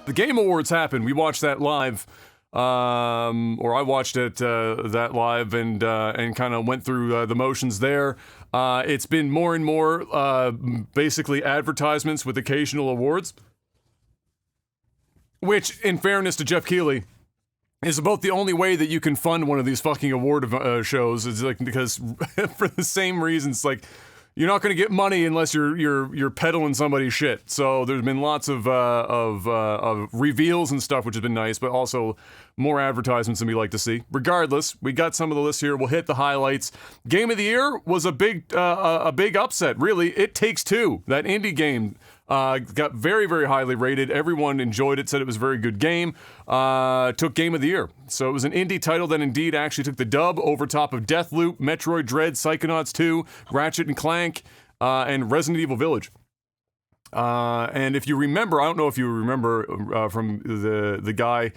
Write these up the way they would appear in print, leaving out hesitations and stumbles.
the Game Awards happened. We watched that live, or I watched it that live, and kind of went through the motions there. It's been more and more basically advertisements with occasional awards, which, in fairness to Jeff Keighley, is about the only way that you can fund one of these fucking award shows. Is like because for the same reasons, like. You're not going to get money unless you're peddling somebody's shit. So there's been lots of reveals and stuff, which has been nice, but also more advertisements than we like to see. Regardless, we got some of the list here. We'll hit the highlights. Game of the year was a big upset. Really, It Takes Two, that indie game. Got very, very highly rated. Everyone enjoyed it, said it was a very good game. Took Game of the Year. So it was an indie title that indeed actually took the dub over top of Deathloop, Metroid Dread, Psychonauts 2, Ratchet and Clank, and Resident Evil Village. And if you remember, I don't know if you remember from the guy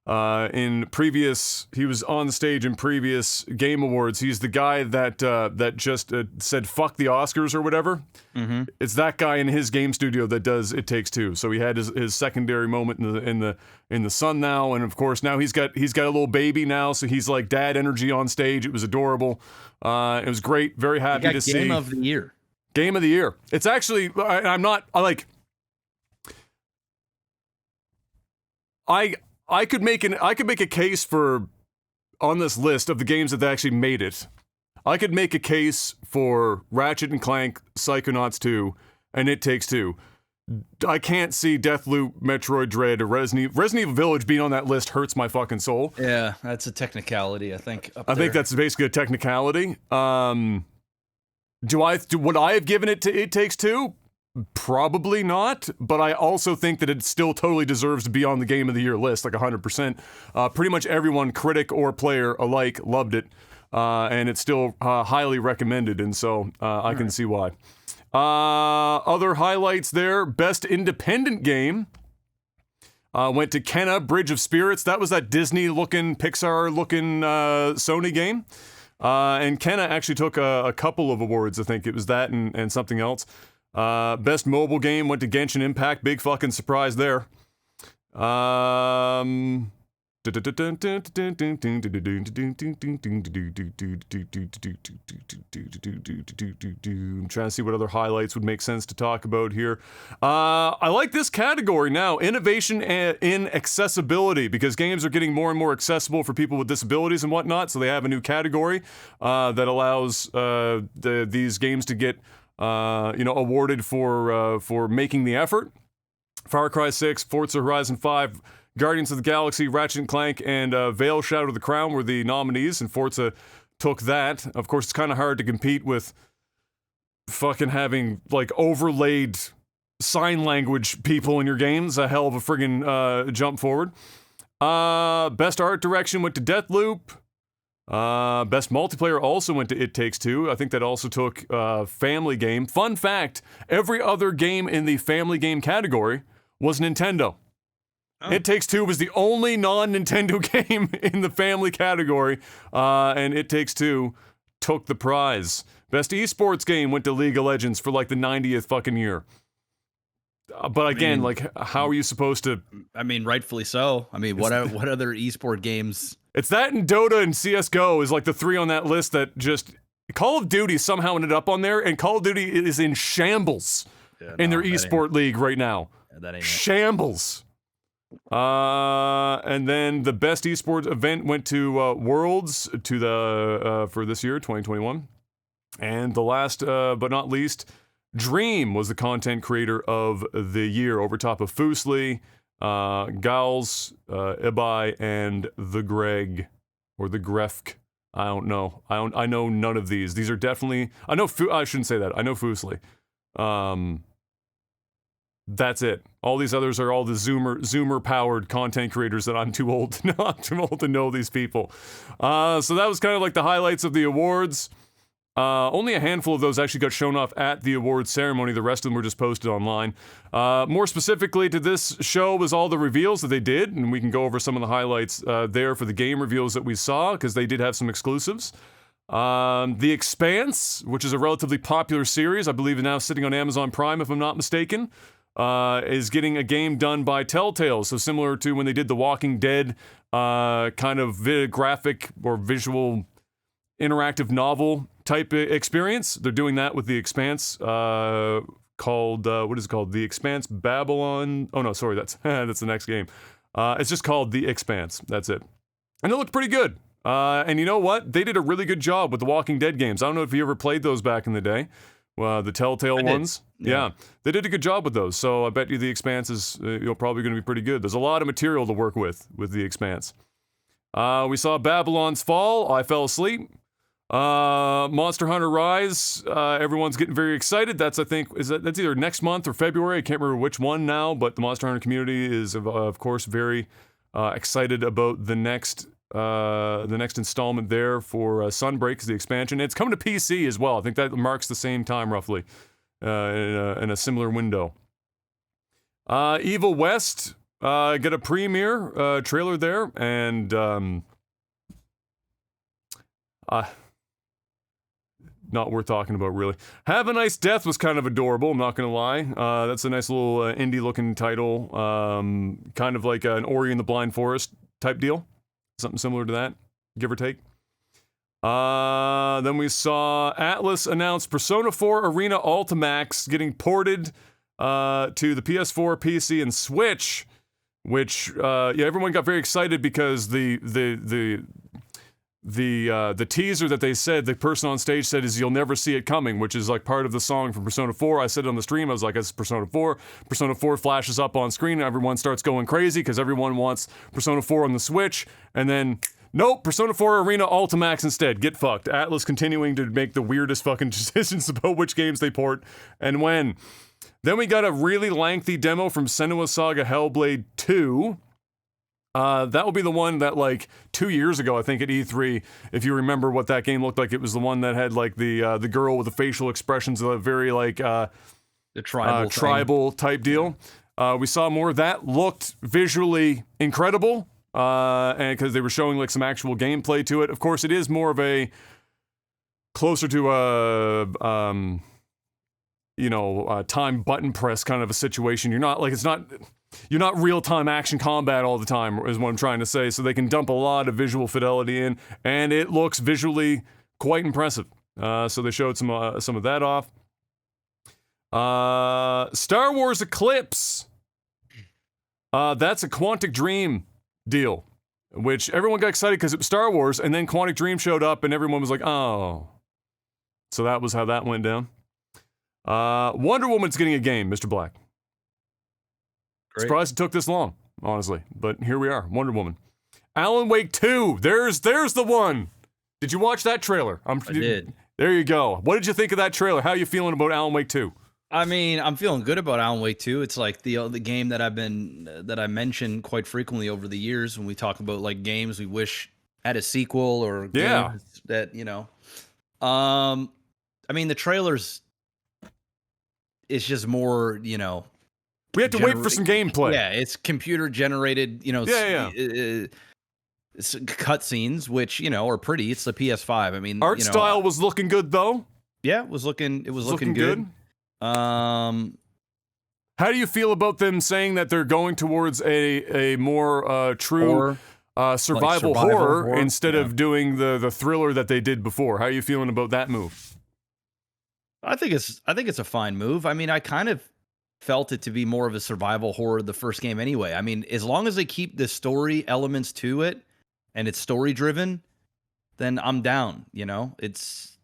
in previous, he was on stage in previous Game Awards. He's the guy that just said fuck the Oscars or whatever. Mm-hmm. It's that guy in his game studio that does It Takes Two. So he had his secondary moment in the sun now, and of course now he's got a little baby now, so he's like dad energy on stage. It was adorable. It was great. Very happy to see. Game of the Year. Game of the Year. It's actually I could make a case for, on this list of the games that actually made it, I could make a case for Ratchet and Clank, Psychonauts 2, and It Takes Two. I can't see Deathloop, Metroid Dread, or Resident Evil Village being on that list hurts my fucking soul. Yeah, that's a technicality, I think. I think that's basically a technicality. Would I have given it to It Takes Two? Probably not, but I also think that it still totally deserves to be on the Game of the Year list, like 100%. Pretty much everyone, critic or player alike, loved it, and it's still highly recommended, and so I can see why. Other highlights there, Best Independent Game went to Kenna, Bridge of Spirits. That was that Disney-looking, Pixar-looking Sony game. And Kenna actually took a couple of awards, I think. It was that and something else. Best mobile game went to Genshin Impact. Big fucking surprise there. I'm trying to see what other highlights would make sense to talk about here. I like this category now, innovation in accessibility, because games are getting more and more accessible for people with disabilities and whatnot, so they have a new category that allows these games to get awarded for making the effort. Far Cry 6, Forza Horizon 5, Guardians of the Galaxy, Ratchet & Clank, and Veil Shadow of the Crown were the nominees, and Forza took that. Of course, it's kind of hard to compete with fucking having, like, overlaid sign language people in your games. A hell of a friggin' jump forward. Best art direction went to Deathloop. Best multiplayer also went to It Takes Two. I think that also took family game. Fun fact, every other game in the family game category was Nintendo. Oh. It Takes Two was the only non-Nintendo game in the family category, and It Takes Two took the prize. Best esports game went to League of Legends for like the 90th fucking year. But again, how are you supposed to... I mean, rightfully so. I mean, what other esport games... It's that and Dota and CSGO is like the three on that list that just... Call of Duty somehow ended up on there, and Call of Duty is in shambles in their esport league right now. Yeah, that ain't shambles. And then the best esports event went to Worlds for this year, 2021. And the last but not least, Dream was the content creator of the year over top of Fusely, Gals, Ibai, and the Greg, or the Grefk. I don't know. I know none of these. These are definitely... I shouldn't say that. I know Fusely. That's it. All these others are all the Zoomer-powered content creators that I'm too old to know. I'm too old to know these people. So that was kind of like the highlights of the awards. Only a handful of those actually got shown off at the awards ceremony. The rest of them were just posted online. More specifically to this show was all the reveals that they did, and we can go over some of the highlights there for the game reveals that we saw, because they did have some exclusives. The Expanse, which is a relatively popular series, I believe is now sitting on Amazon Prime, if I'm not mistaken. is getting a game done by Telltale. So similar to when they did the Walking Dead kind of graphic or visual interactive novel type experience. They're doing that with The Expanse, called, what is it called? The Expanse Babylon. Oh no, sorry, that's that's the next game. It's just called The Expanse. That's it. And it looked pretty good. And you know what? They did a really good job with the Walking Dead games. I don't know if you ever played those back in the day. The Telltale ones. Yeah. They did a good job with those. So I bet you The Expanse is probably going to be pretty good. There's a lot of material to work with The Expanse. We saw Babylon's Fall. I fell asleep. Monster Hunter Rise. Everyone's getting very excited. That's, I think, that's either next month or February. I can't remember which one now, but the Monster Hunter community is, of course, very excited about the next installment there for Sunbreak, is the expansion. It's coming to PC as well. I think that marks the same time, roughly, in a similar window. Evil West get a premiere trailer there, and not worth talking about, really. Have a Nice Death was kind of adorable, I'm not gonna lie. That's a nice little indie-looking title, kind of like an Ori and the Blind Forest type deal. Something similar to that, give or take. Then we saw Atlas announce Persona 4 Arena Ultimax getting ported to the PS4, PC, and Switch, which everyone got very excited because the teaser that they said, the person on stage said, is "You'll never see it coming," which is like part of the song from Persona 4. I said it on the stream, I was like, "It's Persona 4." Persona 4 flashes up on screen, and everyone starts going crazy because everyone wants Persona 4 on the Switch, and then, nope, Persona 4 Arena Ultimax instead. Get fucked. Atlas continuing to make the weirdest fucking decisions about which games they port and when. Then we got a really lengthy demo from Senua Saga Hellblade 2. That will be the one that, like, 2 years ago, I think, at E3, if you remember what that game looked like, it was the one that had, like, the girl with the facial expressions of a very, like, the tribal type deal. We saw more of that. Looked visually incredible, and because they were showing, like, some actual gameplay to it. Of course, it is more of a closer to a time button press kind of a situation. You're not, like, you're not real-time action combat all the time, is what I'm trying to say, so they can dump a lot of visual fidelity in, and it looks visually quite impressive. So they showed some of that off. Star Wars Eclipse. That's a Quantic Dream deal, which everyone got excited because it was Star Wars, and then Quantic Dream showed up, and everyone was like, oh. So that was how that went down. Wonder Woman's getting a game, Mr. Black. Great. Surprised it took this long, honestly, but here we are. Wonder Woman. Alan Wake 2. There's the one. Did you watch that trailer? I did. There you go. What did you think of that trailer? How are you feeling about Alan Wake 2? I mean, I'm feeling good about Alan Wake 2. It's like the game that I mentioned quite frequently over the years when we talk about, like, games we wish had a sequel or games that, I mean, the trailers, it's just more, we have to wait for some gameplay. Yeah, it's computer generated, cutscenes, which, are pretty. It's the PS5. I mean, art style was looking good though. Yeah, it was looking good. How do you feel about them saying that they're going towards a more true survival horror instead of doing the thriller that they did before? How are you feeling about that move? I think it's a fine move. I mean, I kind of felt it to be more of a survival horror the first game anyway. I mean, as long as they keep the story elements to it and it's story driven, then I'm down. It's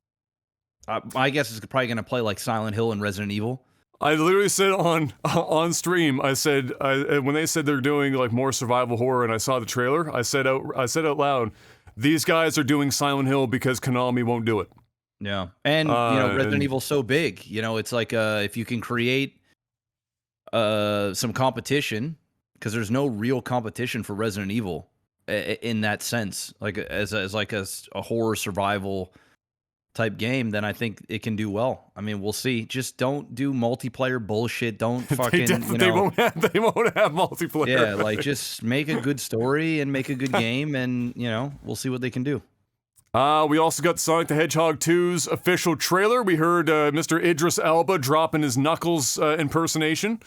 I guess it's probably going to play like Silent Hill and Resident Evil. I literally said on stream, I said when they said they're doing like more survival horror, and I saw the trailer, I said out loud, these guys are doing Silent Hill because Konami won't do it. Yeah, and Resident Evil's so big. It's like if you can create some competition, because there's no real competition for Resident Evil in that sense, like as a horror survival type game, then I think it can do well. I mean, we'll see. Just don't do multiplayer bullshit. Don't fucking they won't have multiplayer. Yeah, like just make a good story and make a good game, and we'll see what they can do. We also got Sonic the Hedgehog 2's official trailer. We heard Mr. Idris Elba dropping his Knuckles impersonation.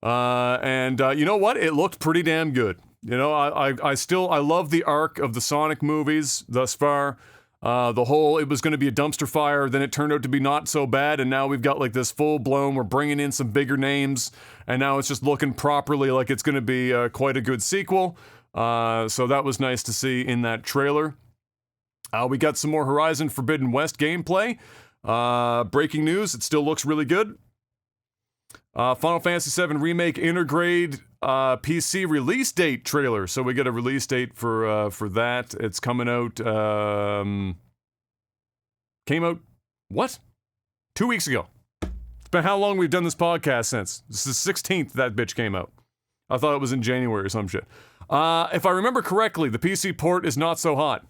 And you know what? It looked pretty damn good. You know, I love the arc of the Sonic movies thus far. It was going to be a dumpster fire, then it turned out to be not so bad, and now we've got like this full blown, we're bringing in some bigger names, and now it's just looking properly like it's going to be quite a good sequel. So that was nice to see in that trailer. We got some more Horizon Forbidden West gameplay. Breaking news, it still looks really good. Final Fantasy VII Remake Intergrade PC release date trailer. So we get a release date for that. It's coming out. Came out what? 2 weeks ago. It's been how long we've done this podcast since? This is the 16th that bitch came out. I thought it was in January or some shit. If I remember correctly, the PC port is not so hot.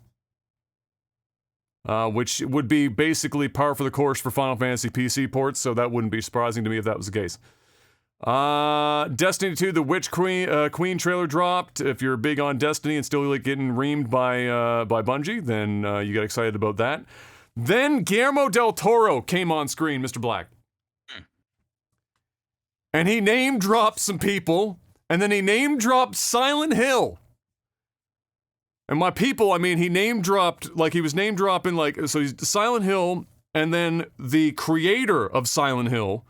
Which would be basically par for the course for Final Fantasy PC ports, so that wouldn't be surprising to me if that was the case. Destiny 2, the Witch Queen trailer dropped. If you're big on Destiny and still like getting reamed by Bungie, then you get excited about that. Then Guillermo del Toro came on screen, Mr. Black. And he name-dropped some people, and then he name-dropped Silent Hill. And my people, I mean, he name-dropped, like, he was name-dropping, like, so he's Silent Hill, and then the creator of Silent Hill,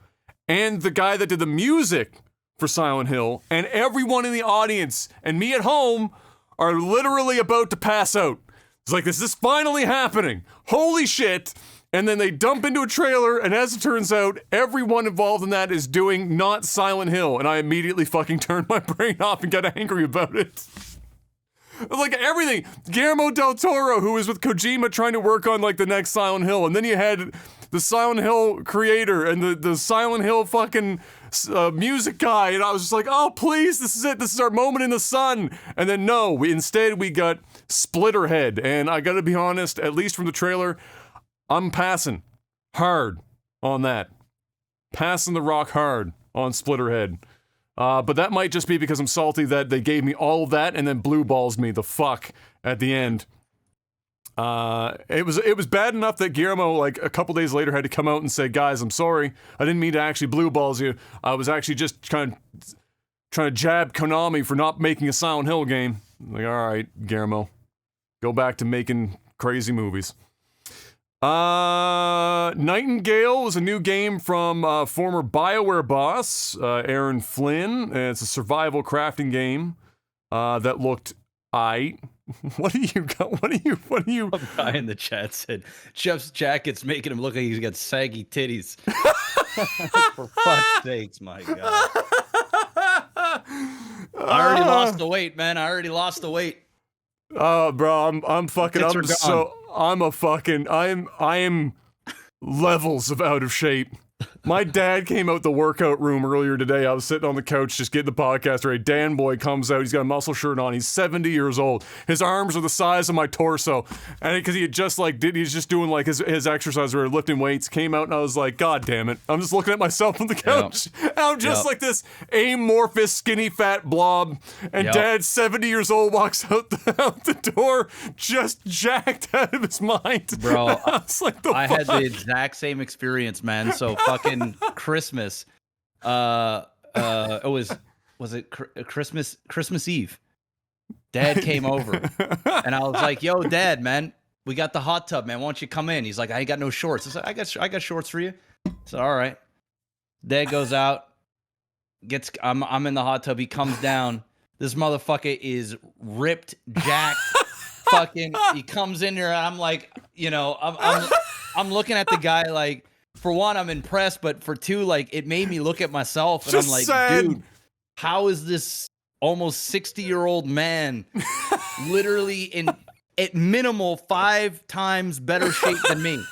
and the guy that did the music for Silent Hill, and everyone in the audience, and me at home, are literally about to pass out. It's like, this is finally happening. Holy shit. And then they dump into a trailer, and as it turns out, everyone involved in that is doing not Silent Hill, and I immediately fucking turned my brain off and got angry about it. Like everything. Guillermo del Toro, who was with Kojima trying to work on like the next Silent Hill, and then you had the Silent Hill creator and the Silent Hill fucking music guy, and I was just like, oh please, this is it, this is our moment in the sun. And then no, instead we got Splitterhead, and I gotta be honest, at least from the trailer, I'm passing hard on that. Passing the rock hard on Splitterhead. But that might just be because I'm salty that they gave me all of that and then blue balls me the fuck at the end. It was bad enough that Guillermo, like, a couple days later had to come out and say, guys, I'm sorry. I didn't mean to actually blue balls you. I was actually just trying to jab Konami for not making a Silent Hill game. Like, alright, Guillermo. Go back to making crazy movies. Nightingale was a new game from former BioWare boss Aaron Flynn. It's a survival crafting game that looked aight. What do you got? What do you? A guy in the chat said Jeff's jacket's making him look like he's got saggy titties. For fuck's sakes, my God! I already lost the weight, man. I already lost the weight. Oh, bro, I am levels of out of shape. My dad came out the workout room earlier today. I was sitting on the couch just getting the podcast ready. Dan Boy comes out. He's got a muscle shirt on. He's 70 years old. His arms are the size of my torso. And because he had just like he's just doing like his exercise or lifting weights. Came out and I was like, God damn it. I'm just looking at myself on the couch. Yep. And I'm just like this amorphous, skinny, fat blob. And Dad, 70 years old, walks out the door just jacked out of his mind. Bro, I was like, I had the exact same experience, man. So fucking Christmas. Was it Christmas Eve? Dad came over and I was like, yo, Dad, man, we got the hot tub, man. Why don't you come in? He's like, I ain't got no shorts. I said, I got shorts for you. So all right. Dad goes out, I'm in the hot tub. He comes down. This motherfucker is ripped, jacked. Fucking, he comes in here and I'm like, you know, I'm looking at the guy like, for one, I'm impressed, but for two, like, it made me look at myself and I'm like, sad. Dude, how is this almost 60-year-old man literally in at minimal 5 times better shape than me?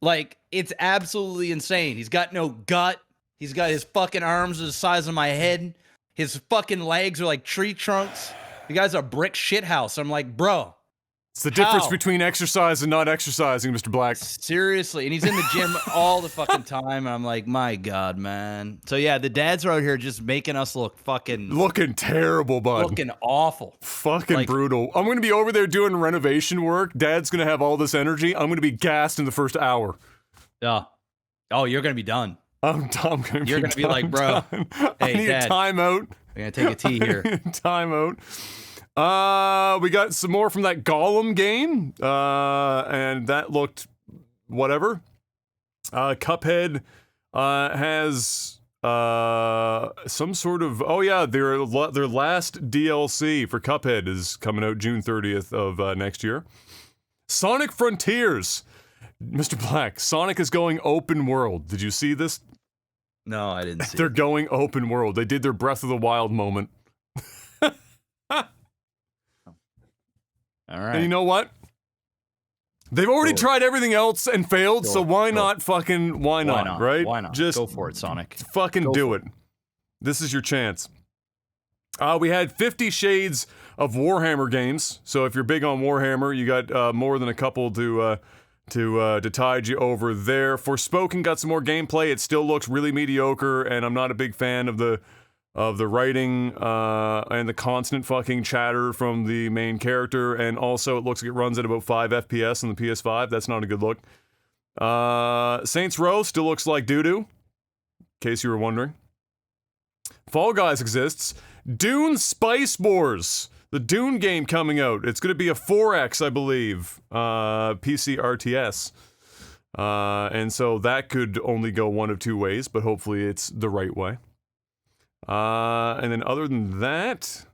Like, it's absolutely insane. He's got no gut. He's got his fucking arms the size of my head. His fucking legs are like tree trunks. The guy's a brick shithouse. I'm like, bro. It's the difference between exercise and not exercising, Mr. Black. Seriously. And he's in the gym all the fucking time. And I'm like, my God, man. So, yeah, the dads are out here just making us look fucking... Looking terrible, bud. Looking awful. Fucking like, brutal. I'm going to be over there doing renovation work. Dad's going to have all this energy. I'm going to be gassed in the first hour. Yeah. Oh, you're going to be done. I'm gonna You're gonna be like, bro, I hey, need Dad, a timeout. I'm gonna take a tea here. Timeout. We got some more from that Gollum game, and that looked whatever. Cuphead has some sort of their last DLC for Cuphead is coming out June 30th of next year. Sonic Frontiers, Mr. Black. Sonic is going open world. Did you see this? No, I didn't see. They're going open world. They did their Breath of the Wild moment. All right. And you know what? They've already tried everything else and failed, so why not, right? Why not? Just go for it, Sonic. Fucking do it. This is your chance. We had 50 Shades of Warhammer games, so if you're big on Warhammer, you got more than a couple to tide you over there. Forspoken got some more gameplay. It still looks really mediocre, and I'm not a big fan of the writing and the constant fucking chatter from the main character, and also it looks like it runs at about 5 FPS on the PS5. That's not a good look. Saints Row still looks like doo-doo, in case you were wondering. Fall Guys exists. Dune Spice Wars, the Dune game coming out. It's going to be a 4X, I believe, PC RTS. And so that could only go one of two ways, but hopefully it's the right way. And then other than that,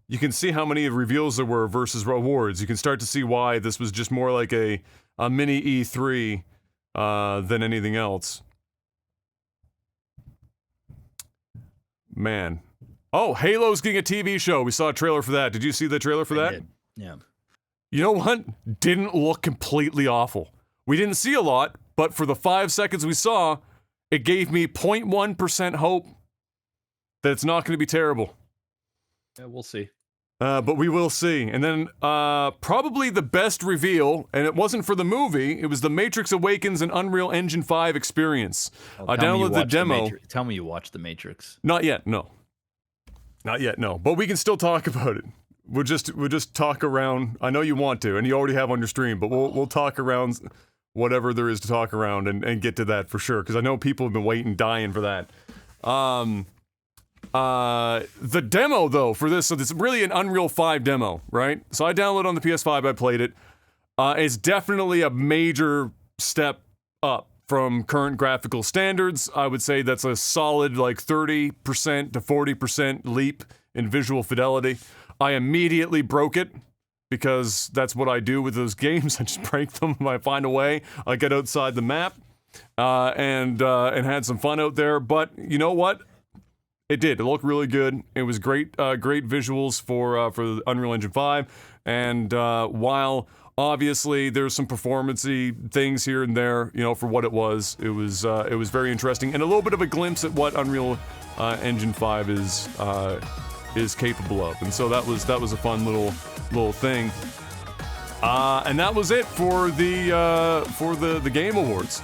you can see how many reveals there were versus awards. You can start to see why this was just more like a mini E3 than anything else. Man. Oh, Halo's getting a TV show. We saw a trailer for that. Did you see the trailer for that? Yeah. You know what? Didn't look completely awful. We didn't see a lot, but for the 5 seconds we saw, it gave me 0.1% hope that it's not going to be terrible. Yeah, we'll see. But we will see. And then probably the best reveal, and it wasn't for the movie, it was the Matrix Awakens and Unreal Engine 5 experience. I downloaded the demo. Tell me you watched The Matrix. Not yet, no. Not yet, no. But we can still talk about it. We'll just talk around. I know you want to, and you already have on your stream, but we'll talk around whatever there is to talk around and get to that for sure, because I know people have been waiting, dying for that. The demo, though, for this, so it's really an Unreal 5 demo, right? So I downloaded on the PS5, I played it. It's definitely a major step up from current graphical standards. I would say that's a solid, like, 30% to 40% leap in visual fidelity. I immediately broke it, because that's what I do with those games. I just break them if I find a way. I get outside the map, and had some fun out there. But you know what? It did. It looked really good. It was great visuals for the Unreal Engine 5. And while obviously there's some performance-y things here and there, you know, for what it was very interesting, and a little bit of a glimpse at what Unreal Engine 5 is capable of. And so that was a fun little thing. And that was it for the Game Awards.